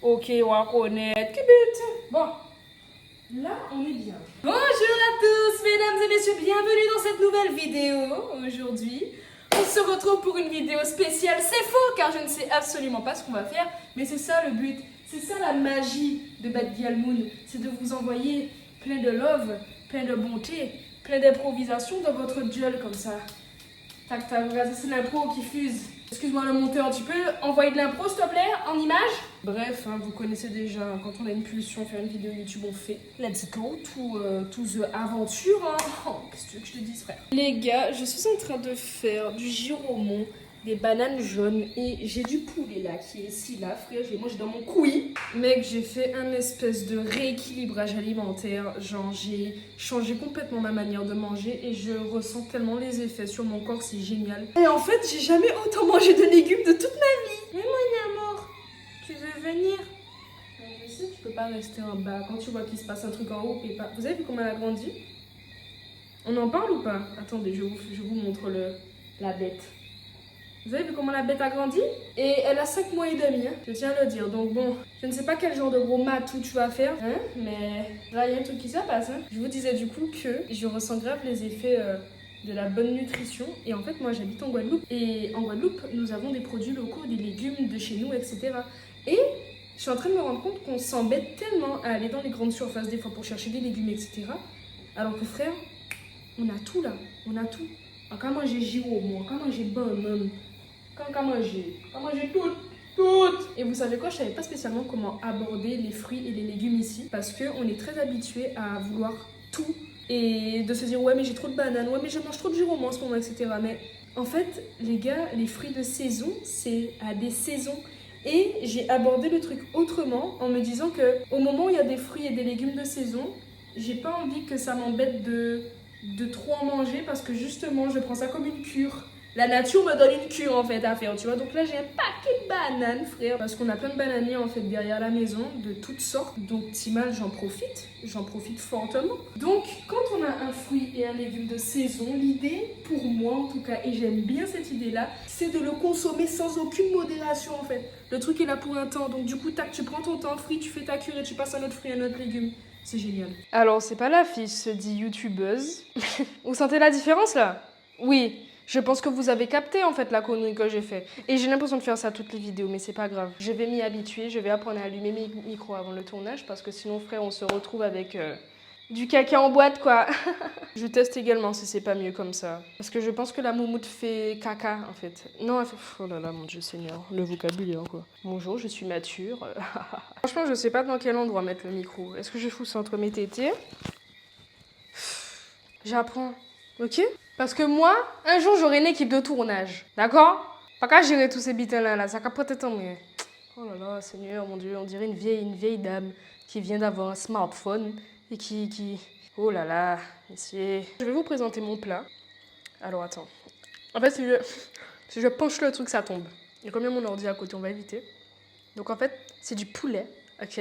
Ok, on va connaître. Bon, là, on est bien. Bonjour à tous, mesdames et messieurs, bienvenue dans cette nouvelle vidéo. Aujourd'hui, on se retrouve pour une vidéo spéciale. C'est faux, car je ne sais absolument pas ce qu'on va faire, mais c'est ça le but. C'est ça la magie de Bad Gyal Moon. C'est de vous envoyer plein de love, plein de bonté, plein d'improvisation dans votre gueule comme ça. Tac, tac, regardez, c'est l'impro qui fuse. Excuse-moi le monteur, tu peux envoyer de l'impro s'il te plaît, en image? Bref, hein, vous connaissez déjà, quand on a une pulsion, faire une vidéo YouTube, on fait. Let's go to the aventure. Hein. Oh, qu'est-ce que tu veux que je te dise, frère? Les gars, je suis en train de faire du giromon, des bananes jaunes et j'ai du poulet là qui est ici, là, frère. Je l'ai mangé dans mon couille. Mec, j'ai fait un espèce de rééquilibrage alimentaire. Genre, j'ai changé complètement ma manière de manger et je ressens tellement les effets sur mon corps, c'est génial. Et en fait, j'ai jamais autant mangé de légumes de toute ma vie. Mais mon amour, tu veux venir? Je sais que tu peux pas rester en bas. Quand tu vois qu'il se passe un truc en haut, et pas. Vous avez vu comment elle a grandi? On en parle ou pas? Attendez, je vous montre la bête. Vous avez vu comment la bête a grandi? Et elle a 5 mois et demi, hein, je tiens à le dire. Donc bon, je ne sais pas quel genre de gros matou tu vas faire, hein, mais là, il y a un truc qui se passe. Hein. Je vous disais du coup que je ressens grave les effets de la bonne nutrition. Et en fait, moi, j'habite en Guadeloupe. Et en Guadeloupe, nous avons des produits locaux, des légumes de chez nous, etc. Et je suis en train de me rendre compte qu'on s'embête tellement à aller dans les grandes surfaces des fois pour chercher des légumes, etc. Alors que frère, on a tout là, on a tout. Quand manger giromon, quand manger banane, quand manger tout. Et vous savez quoi, je savais pas spécialement comment aborder les fruits et les légumes ici parce qu'on est très habitué à vouloir tout et de se dire ouais mais j'ai trop de bananes, ouais mais je mange trop de giromon en ce moment, etc. Mais en fait, les gars, les fruits de saison, c'est à des saisons. Et j'ai abordé le truc autrement en me disant que au moment où il y a des fruits et des légumes de saison, j'ai pas envie que ça m'embête de trop en manger parce que justement, je prends ça comme une cure. La nature me donne une cure en fait à faire, tu vois. Donc là, j'ai un paquet de bananes, frère. Parce qu'on a plein de bananiers en fait derrière la maison, de toutes sortes. Donc, Timal, j'en profite fortement. Donc, quand on a un fruit et un légume de saison, l'idée, pour moi en tout cas, et j'aime bien cette idée-là, c'est de le consommer sans aucune modération en fait. Le truc est là pour un temps, donc du coup, tac, tu prends ton temps, fruit, tu fais ta cure et tu passes à un autre fruit, un autre légume. C'est génial. Alors, c'est pas la fille se dit youtubeuse. Vous sentez la différence là? Oui. Je pense que vous avez capté en fait la connerie que j'ai fait. Et j'ai l'impression de faire ça toutes les vidéos, mais c'est pas grave. Je vais m'y habituer, je vais apprendre à allumer mes micros avant le tournage parce que sinon frère on se retrouve avec du caca en boîte quoi. Je teste également si c'est pas mieux comme ça. Parce que je pense que la moumoute fait caca en fait. Non, elle fait... Oh là là mon Dieu Seigneur, le vocabulaire quoi. Bonjour, je suis mature. Franchement je sais pas dans quel endroit mettre le micro. Est-ce que je fous ça entre mes tétés? J'apprends, ok? Parce que moi, un jour, j'aurai une équipe de tournage. D'accord? Pas qu'à gérer tous ces bitins-là, là, ça capote tant, mais... Oh là là, Seigneur, mon Dieu, on dirait une vieille dame qui vient d'avoir un smartphone et qui... Oh là là, messieurs. Je vais vous présenter mon plat. Alors, attends. En fait, si je penche le truc, ça tombe. Il y a combien mon ordi à côté? On va éviter. Donc, en fait, c'est du poulet. Ok,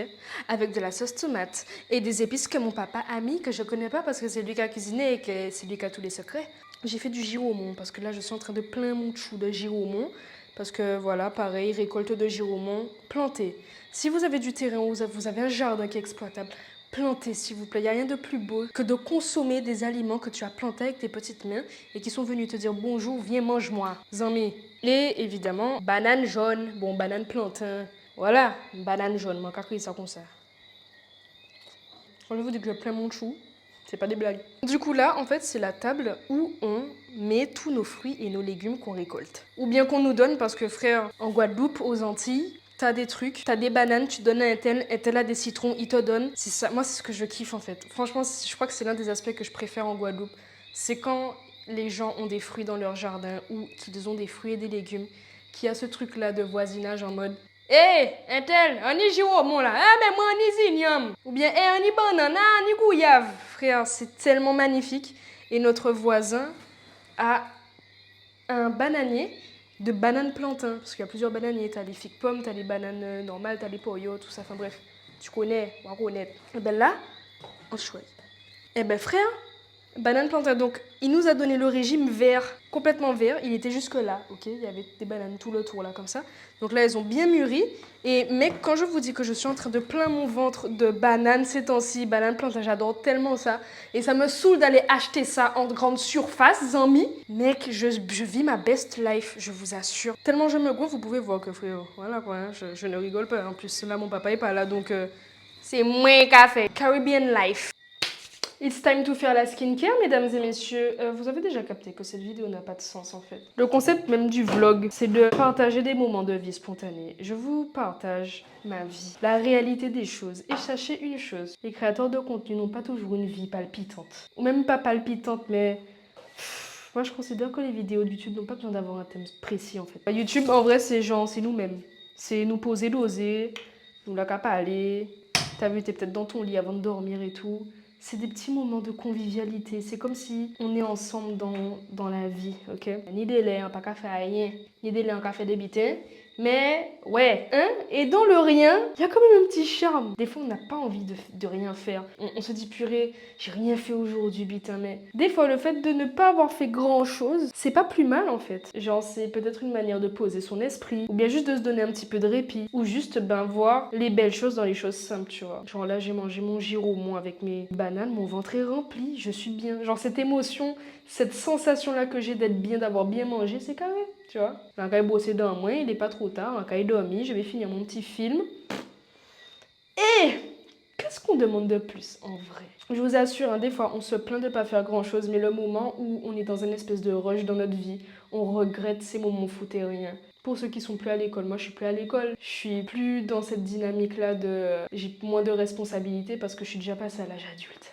avec de la sauce tomate et des épices que mon papa a mis, que je connais pas parce que c'est lui qui a cuisiné et que c'est lui qui a tous les secrets. J'ai fait du giromon parce que là je suis en train de plein mon chou de giromon parce que voilà, pareil, récolte de giromon, plantez. Si vous avez du terrain ou vous avez un jardin qui est exploitable, plantez s'il vous plaît. Il n'y a rien de plus beau que de consommer des aliments que tu as plantés avec tes petites mains et qui sont venus te dire bonjour, viens mange-moi, zami. Et évidemment, banane jaune, bon banane plantain. Voilà, une banane jaune, moi, quand ça comme ça. Quand je vous dis que je plein mon chou, c'est pas des blagues. Du coup, là, en fait, c'est la table où on met tous nos fruits et nos légumes qu'on récolte. Ou bien qu'on nous donne, parce que frère, en Guadeloupe, aux Antilles, t'as des trucs, t'as des bananes, tu donnes à un tel a des citrons, il te donne. C'est ça, moi, c'est ce que je kiffe, en fait. Franchement, je crois que c'est l'un des aspects que je préfère en Guadeloupe. C'est quand les gens ont des fruits dans leur jardin ou qu'ils ont des fruits et des légumes, qu'il y a ce truc-là de voisinage en mode hey, un tel, on y giromon là, ah mais moi on y zignum. Ou bien, hey, on y banane, on y gouyave. Frère, c'est tellement magnifique. Et notre voisin a un bananier de bananes plantain. Parce qu'il y a plusieurs bananiers. T'as les figues pommes, t'as les bananes normales, t'as les poyos, tout ça. Enfin bref, tu connais, on va connaître. Et ben là, on choisit. Et ben frère, Banane plantain, donc il nous a donné le régime vert, complètement vert, il était jusque là, ok, il y avait des bananes tout le tour là comme ça. Donc là elles ont bien mûri, et mec quand je vous dis que je suis en train de plein mon ventre de bananes ces temps-ci, banane plantain, j'adore tellement ça, et ça me saoule d'aller acheter ça en grande surface, zami. Mec, je vis ma best life, je vous assure. Tellement je me gonfle, vous pouvez voir que frérot, voilà quoi, hein, je ne rigole pas, en plus là mon papa est pas là, donc c'est moins qu'à faire. Caribbean life. It's time to faire la skincare, mesdames et messieurs. Vous avez déjà capté que cette vidéo n'a pas de sens en fait. Le concept même du vlog, c'est de partager des moments de vie spontanés. Je vous partage ma vie, la réalité des choses. Et sachez une chose, les créateurs de contenu n'ont pas toujours une vie palpitante. Ou même pas palpitante, mais... Moi, je considère que les vidéos de YouTube n'ont pas besoin d'avoir un thème précis en fait. YouTube, en vrai, c'est genre, c'est nous-mêmes. C'est nous poser, doser, nous la aller. T'as vu, t'es peut-être dans ton lit avant de dormir et tout. C'est des petits moments de convivialité. C'est comme si on est ensemble dans la vie, ok? Ni délai, hein, pas qu'à faire rien. Ni délai, qu'à faire des bitins. Mais, ouais, hein? Et dans le rien, il y a quand même un petit charme. Des fois, on n'a pas envie de rien faire. On se dit, purée, j'ai rien fait aujourd'hui, putain, mais... Des fois, le fait de ne pas avoir fait grand-chose, c'est pas plus mal, en fait. Genre, c'est peut-être une manière de poser son esprit, ou bien juste de se donner un petit peu de répit, ou juste, voir les belles choses dans les choses simples, tu vois. Genre là, j'ai mangé mon gyro, moi, avec mes bananes, mon ventre est rempli, je suis bien. Genre, cette émotion, cette sensation-là que j'ai d'être bien, d'avoir bien mangé, c'est carré. Tu vois, quand il bossé dans moi, il n'est pas trop tard. Quand il dormi, je vais finir mon petit film. Et qu'est-ce qu'on demande de plus en vrai? Je vous assure, hein, des fois, on se plaint de ne pas faire grand-chose, mais le moment où on est dans une espèce de rush dans notre vie, on regrette ces moments foutés rien. Pour ceux qui sont plus à l'école, moi je suis plus à l'école, je suis plus dans cette dynamique-là de... J'ai moins de responsabilités parce que je suis déjà passée à l'âge adulte.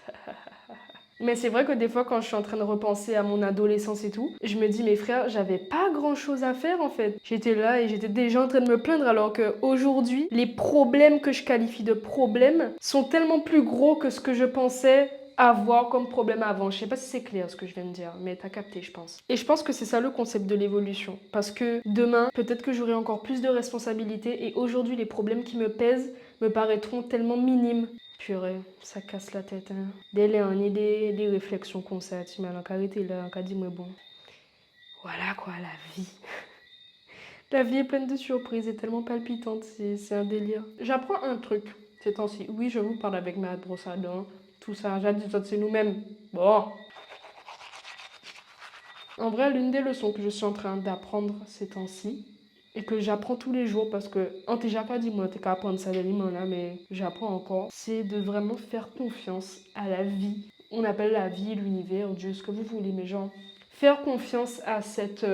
Mais c'est vrai que des fois, quand je suis en train de repenser à mon adolescence et tout, je me dis, mes frères, j'avais pas grand chose à faire en fait. J'étais là et j'étais déjà en train de me plaindre, alors qu'aujourd'hui, les problèmes que je qualifie de problèmes sont tellement plus gros que ce que je pensais avoir comme problème avant. Je sais pas si c'est clair ce que je viens de dire, mais t'as capté, je pense. Et je pense que c'est ça le concept de l'évolution. Parce que demain, peut-être que j'aurai encore plus de responsabilités et aujourd'hui, les problèmes qui me pèsent me paraîtront tellement minimes. Purée, ça casse la tête. Hein. Dès là, on a des réflexions comme ça. Tu m'as arrêté là, on a dit, mais bon. Voilà quoi, la vie. La vie est pleine de surprises et tellement palpitante, c'est un délire. J'apprends un truc ces temps-ci. Oui, je vous parle avec ma brosse à dents, tout ça. J'ai dit, c'est nous-mêmes. Bon. En vrai, l'une des leçons que je suis en train d'apprendre ces temps-ci, et que j'apprends tous les jours parce que on t'a déjà pas dit moi t'es qu'à apprendre ça d'élément là mais j'apprends encore, c'est de vraiment faire confiance à la vie. On appelle la vie, l'univers, Dieu, ce que vous voulez, mais genre faire confiance à cette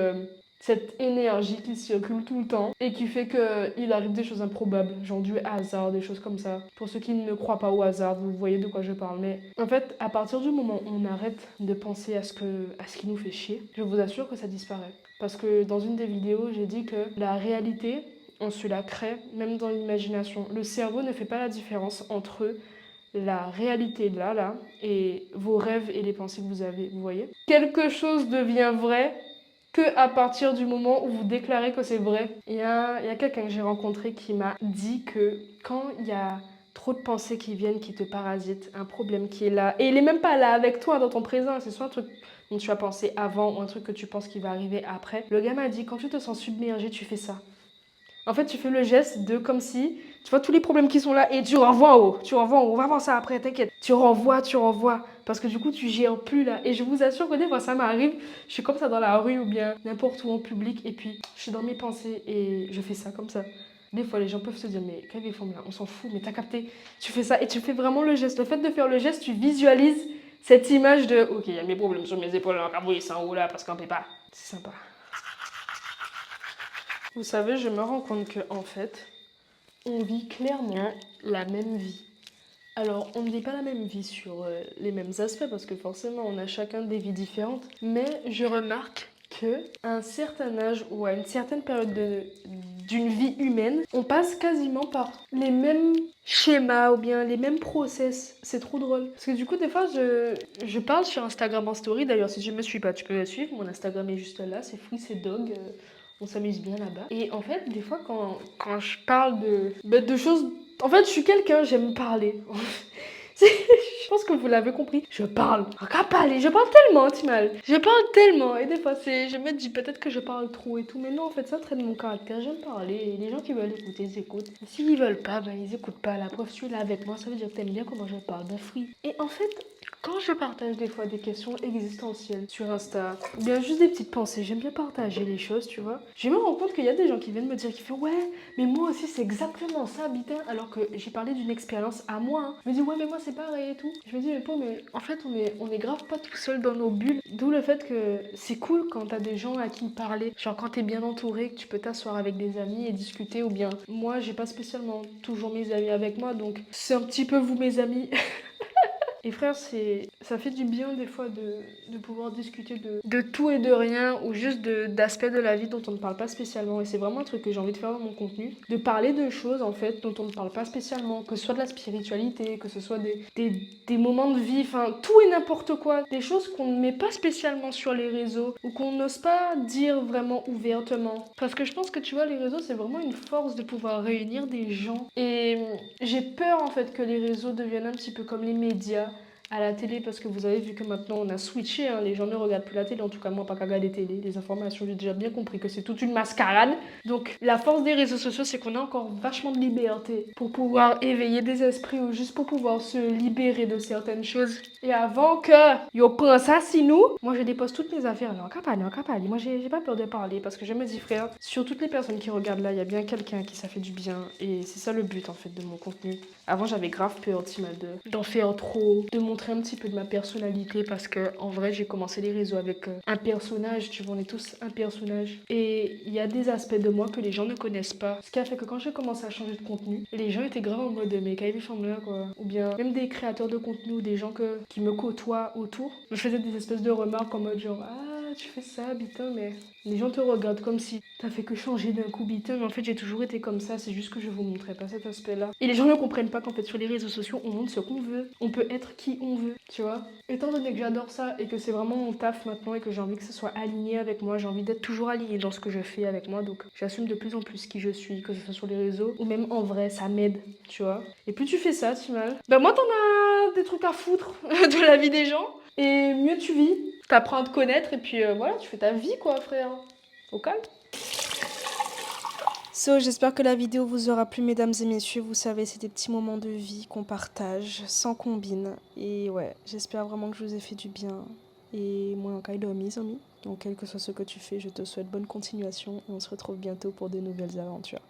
énergie qui circule tout le temps et qui fait qu'il arrive des choses improbables, genre du hasard, des choses comme ça. Pour ceux qui ne croient pas au hasard, vous voyez de quoi je parle. Mais en fait, à partir du moment où on arrête de penser à ce qui nous fait chier, je vous assure que ça disparaît. Parce que dans une des vidéos, j'ai dit que la réalité, on se la crée, même dans l'imagination. Le cerveau ne fait pas la différence entre la réalité là, et vos rêves et les pensées que vous avez, vous voyez. Quelque chose devient vrai que à partir du moment où vous déclarez que c'est vrai. Il y a quelqu'un que j'ai rencontré qui m'a dit que quand il y a trop de pensées qui viennent, qui te parasitent, un problème qui est là, et il n'est même pas là avec toi dans ton présent, c'est soit un truc dont tu as pensé avant ou un truc que tu penses qui va arriver après. Le gars m'a dit, quand tu te sens submergé, tu fais ça. En fait, tu fais le geste de comme si, tu vois tous les problèmes qui sont là et tu renvoies en haut. Tu renvoies en haut. On va voir ça après, t'inquiète. Tu renvoies. Parce que du coup, tu gères plus là. Et je vous assure que des fois, ça m'arrive. Je suis comme ça dans la rue ou bien n'importe où en public. Et puis, je suis dans mes pensées et je fais ça comme ça. Des fois, les gens peuvent se dire, mais quelle forme là, on s'en fout, mais t'as capté. Tu fais ça et tu fais vraiment le geste. Le fait de faire le geste, tu visualises cette image de, ok, il y a mes problèmes sur mes épaules, alors qu'à c'est en haut là parce qu'on peut pas. C'est sympa. Vous savez, je me rends compte qu'en fait, on vit clairement la même vie. Alors, on ne vit pas la même vie sur les mêmes aspects parce que forcément, on a chacun des vies différentes. Mais je remarque qu'à un certain âge ou à une certaine période d'une vie humaine, on passe quasiment par les mêmes schémas ou bien les mêmes process. C'est trop drôle. Parce que du coup, des fois, je parle sur Instagram en story. D'ailleurs, si tu ne me suis pas, tu peux me suivre. Mon Instagram est juste là. C'est Free, c'est Dog. On s'amuse bien là-bas. Et en fait, des fois, quand je parle de choses... En fait, je suis quelqu'un, j'aime parler. Je pense que vous l'avez compris. Je parle. Je parle tellement, Timal. Je parle tellement. Et des fois, je me dis peut-être que je parle trop et tout. Mais non, en fait, ça traite mon caractère. J'aime parler. Et les gens qui veulent écouter, ils écoutent. S'ils veulent pas, ben ils écoutent pas. La preuve, tu es là avec moi. Ça veut dire que t'aimes bien comment je parle. Ben, free. Et en fait, quand je partage des fois des questions existentielles sur Insta, ou bien juste des petites pensées, j'aime bien partager les choses, tu vois. Je me rends compte qu'il y a des gens qui viennent me dire, qui font ouais, mais moi aussi c'est exactement ça, bitin, alors que j'ai parlé d'une expérience à moi. Hein. Je me dis ouais, mais moi c'est pareil et tout. Je me dis mais en fait on est grave pas tout seul dans nos bulles. D'où le fait que c'est cool quand t'as des gens à qui parler. Genre quand t'es bien entouré, que tu peux t'asseoir avec des amis et discuter, ou bien moi j'ai pas spécialement toujours mes amis avec moi, donc c'est un petit peu vous mes amis. Et frère, ça fait du bien des fois de pouvoir discuter de tout et de rien, ou juste d'aspects de la vie dont on ne parle pas spécialement. Et c'est vraiment un truc que j'ai envie de faire dans mon contenu. De parler de choses en fait dont on ne parle pas spécialement, que ce soit de la spiritualité, que ce soit des moments de vie, enfin tout et n'importe quoi. Des choses qu'on ne met pas spécialement sur les réseaux, ou qu'on n'ose pas dire vraiment ouvertement. Parce que je pense que tu vois, les réseaux c'est vraiment une force de pouvoir réunir des gens. Et j'ai peur en fait que les réseaux deviennent un petit peu comme les médias à la télé, parce que vous avez vu que maintenant on a switché, hein, les gens ne regardent plus la télé, en tout cas moi pas qu'à regarder télé, les informations j'ai déjà bien compris que c'est toute une mascarade. Donc la force des réseaux sociaux c'est qu'on a encore vachement de liberté pour pouvoir éveiller des esprits, ou juste pour pouvoir se libérer de certaines choses. Et avant que yo prenne ça si nous, moi je dépose toutes mes affaires, non capable, moi j'ai pas peur de parler, parce que je me dis frère, sur toutes les personnes qui regardent là, il y a bien quelqu'un qui ça fait du bien, et c'est ça le but en fait de mon contenu. Avant j'avais grave peur d'en faire trop, de montrer un petit peu de ma personnalité, parce que en vrai j'ai commencé les réseaux avec un personnage, tu vois, on est tous un personnage. Et il y a des aspects de moi que les gens ne connaissent pas. Ce qui a fait que quand j'ai commencé à changer de contenu, les gens étaient grave en mode mais Kylie semble là quoi. Ou bien même des créateurs de contenu ou des gens qui me côtoient autour me faisaient des espèces de remarques en mode genre ah tu fais ça bitin, mais les gens te regardent comme si t'as fait que changer d'un coup bitin, mais en fait j'ai toujours été comme ça, c'est juste que je vous montrais pas cet aspect là. Et les gens ne comprennent pas qu'en fait sur les réseaux sociaux on montre ce qu'on veut, on peut être qui on veut, tu vois. Étant donné que j'adore ça et que c'est vraiment mon taf maintenant et que j'ai envie que ce soit aligné avec moi, j'ai envie d'être toujours alignée dans ce que je fais avec moi, donc j'assume de plus en plus qui je suis, que ce soit sur les réseaux ou même en vrai, ça m'aide, tu vois. Et plus tu fais ça, Timal, ben moi t'en as des trucs à foutre de la vie des gens, et mieux tu vis, t'apprends à te connaître, et puis voilà, tu fais ta vie quoi frère. Au calme. So, j'espère que la vidéo vous aura plu, mesdames et messieurs. Vous savez, c'est des petits moments de vie qu'on partage, sans combine. Et ouais, j'espère vraiment que je vous ai fait du bien. Et moi, en cas de mes amis. Donc, quel que soit ce que tu fais, je te souhaite bonne continuation. Et on se retrouve bientôt pour de nouvelles aventures.